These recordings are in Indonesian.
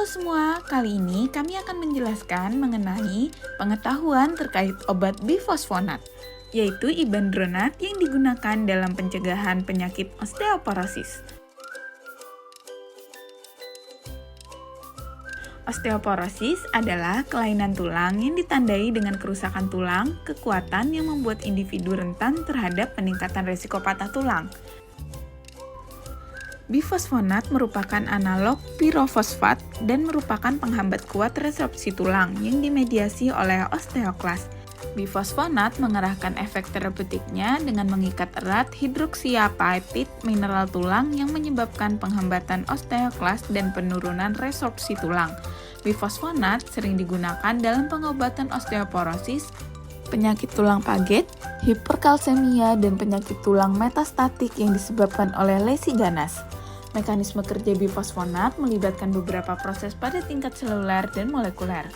Halo semua, kali ini kami akan menjelaskan mengenai pengetahuan terkait obat bifosfonat, yaitu ibandronat yang digunakan dalam pencegahan penyakit osteoporosis. Osteoporosis adalah kelainan tulang yang ditandai dengan kerusakan tulang, kekuatan yang membuat individu rentan terhadap peningkatan risiko patah tulang. Bifosfonat merupakan analog pirofosfat dan merupakan penghambat kuat resorpsi tulang yang dimediasi oleh osteoklas. Bifosfonat mengerahkan efek terapeutiknya dengan mengikat erat hidroksiapatid mineral tulang yang menyebabkan penghambatan osteoklas dan penurunan resorpsi tulang. Bifosfonat sering digunakan dalam pengobatan osteoporosis, penyakit tulang paget, hiperkalsemia, dan penyakit tulang metastatik yang disebabkan oleh lesi ganas. Mekanisme kerja bifosfonat melibatkan beberapa proses pada tingkat seluler dan molekuler.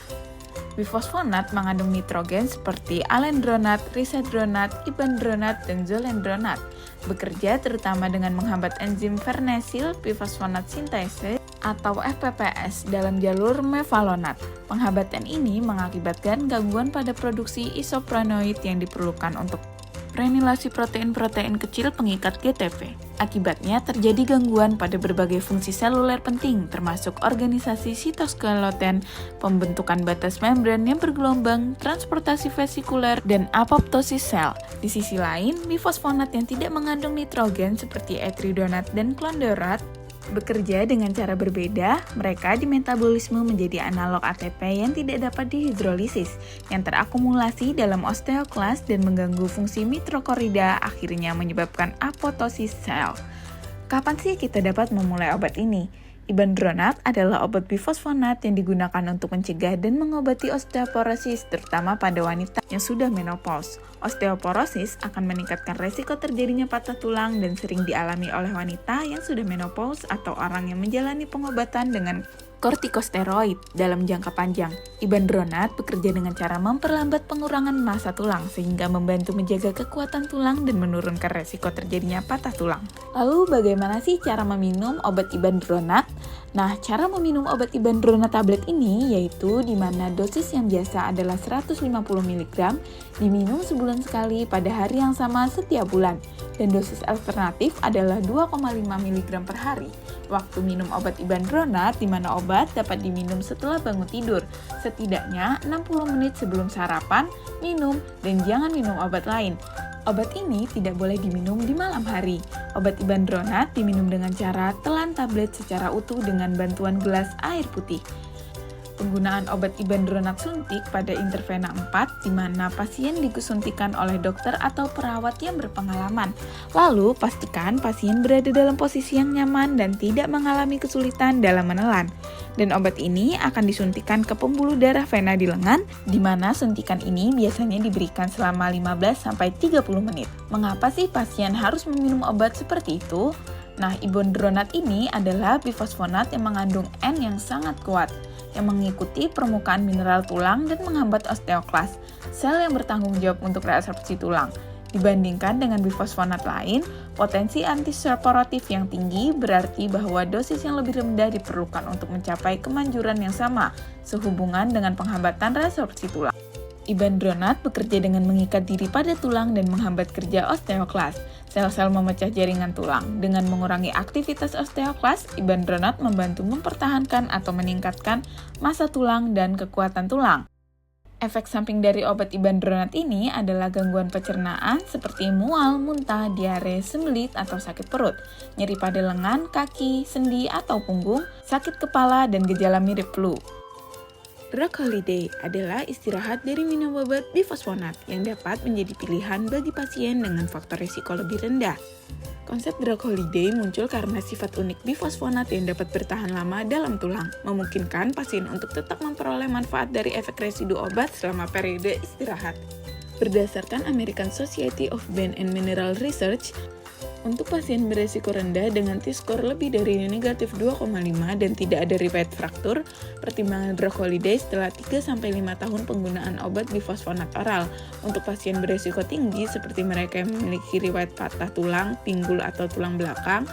Bifosfonat mengandung nitrogen seperti alendronat, risedronat, ibandronat, dan zolendronat. Bekerja terutama dengan menghambat enzim farnesil bifosfonat sintase atau FPPS dalam jalur mevalonat. Penghambatan ini mengakibatkan gangguan pada produksi isoprenoid yang diperlukan untuk renilasi protein-protein kecil pengikat GTP. Akibatnya terjadi gangguan pada berbagai fungsi seluler penting, termasuk organisasi sitoskeleton, pembentukan batas membran yang bergelombang, transportasi vesikuler, dan apoptosis sel. Di sisi lain, bifosfonat yang tidak mengandung nitrogen seperti etridonat dan klondorat bekerja dengan cara berbeda. Mereka dimetabolisme menjadi analog ATP yang tidak dapat dihidrolisis, yang terakumulasi dalam osteoklas dan mengganggu fungsi mitrokorida, akhirnya menyebabkan apoptosis sel. Kapan sih kita dapat memulai obat ini? Ibandronat adalah obat bifosfonat yang digunakan untuk mencegah dan mengobati osteoporosis, terutama pada wanita yang sudah menopause. Osteoporosis akan meningkatkan resiko terjadinya patah tulang dan sering dialami oleh wanita yang sudah menopause atau orang yang menjalani pengobatan dengan kortikosteroid dalam jangka panjang. Ibandronat bekerja dengan cara memperlambat pengurangan massa tulang sehingga membantu menjaga kekuatan tulang dan menurunkan resiko terjadinya patah tulang. Lalu bagaimana sih cara meminum obat ibandronat? Nah, cara meminum obat ibandronat tablet ini yaitu di mana dosis yang biasa adalah 150 mg diminum sebulan sekali pada hari yang sama setiap bulan, dan dosis alternatif adalah 2,5 mg per hari. Waktu minum obat ibandronat di mana obat dapat diminum setelah bangun tidur, setidaknya 60 menit sebelum sarapan, minum, dan jangan minum obat lain. Obat ini tidak boleh diminum di malam hari. Obat ibandronat diminum dengan cara telan tablet secara utuh dengan bantuan gelas air putih. Penggunaan obat ibandronat suntik pada intervena 4 di mana pasien disuntikan oleh dokter atau perawat yang berpengalaman. Lalu, pastikan pasien berada dalam posisi yang nyaman dan tidak mengalami kesulitan dalam menelan. Dan obat ini akan disuntikan ke pembuluh darah vena di lengan, di mana suntikan ini biasanya diberikan selama 15-30 menit. Mengapa sih pasien harus meminum obat seperti itu? Nah, ibandronat ini adalah bifosfonat yang mengandung N yang sangat kuat, yang mengikuti permukaan mineral tulang dan menghambat osteoklas, sel yang bertanggung jawab untuk reabsorpsi tulang. Dibandingkan dengan bifosfonat lain, potensi antiseparatif yang tinggi berarti bahwa dosis yang lebih rendah diperlukan untuk mencapai kemanjuran yang sama, sehubungan dengan penghambatan reabsorpsi tulang. Ibandronat bekerja dengan mengikat diri pada tulang dan menghambat kerja osteoklas, sel-sel memecah jaringan tulang. Dengan mengurangi aktivitas osteoklas, ibandronat membantu mempertahankan atau meningkatkan massa tulang dan kekuatan tulang. Efek samping dari obat ibandronat ini adalah gangguan pencernaan seperti mual, muntah, diare, sembelit, atau sakit perut, nyeri pada lengan, kaki, sendi, atau punggung, sakit kepala, dan gejala mirip flu. Drug holiday adalah istirahat dari minum obat bifosfonat yang dapat menjadi pilihan bagi pasien dengan faktor risiko lebih rendah. Konsep drug holiday muncul karena sifat unik bifosfonat yang dapat bertahan lama dalam tulang, memungkinkan pasien untuk tetap memperoleh manfaat dari efek residu obat selama periode istirahat. Berdasarkan American Society of Bone and Mineral Research, untuk pasien beresiko rendah dengan T-score lebih dari negatif 2,5 dan tidak ada riwayat fraktur, pertimbangan drug holiday setelah 3-5 tahun penggunaan obat bifosfonat oral. Untuk pasien beresiko tinggi seperti mereka yang memiliki riwayat patah tulang, pinggul atau tulang belakang,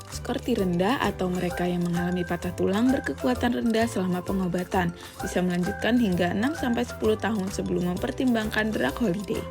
Skor T rendah atau mereka yang mengalami patah tulang berkekuatan rendah selama pengobatan bisa melanjutkan hingga 6-10 tahun sebelum mempertimbangkan drug holiday.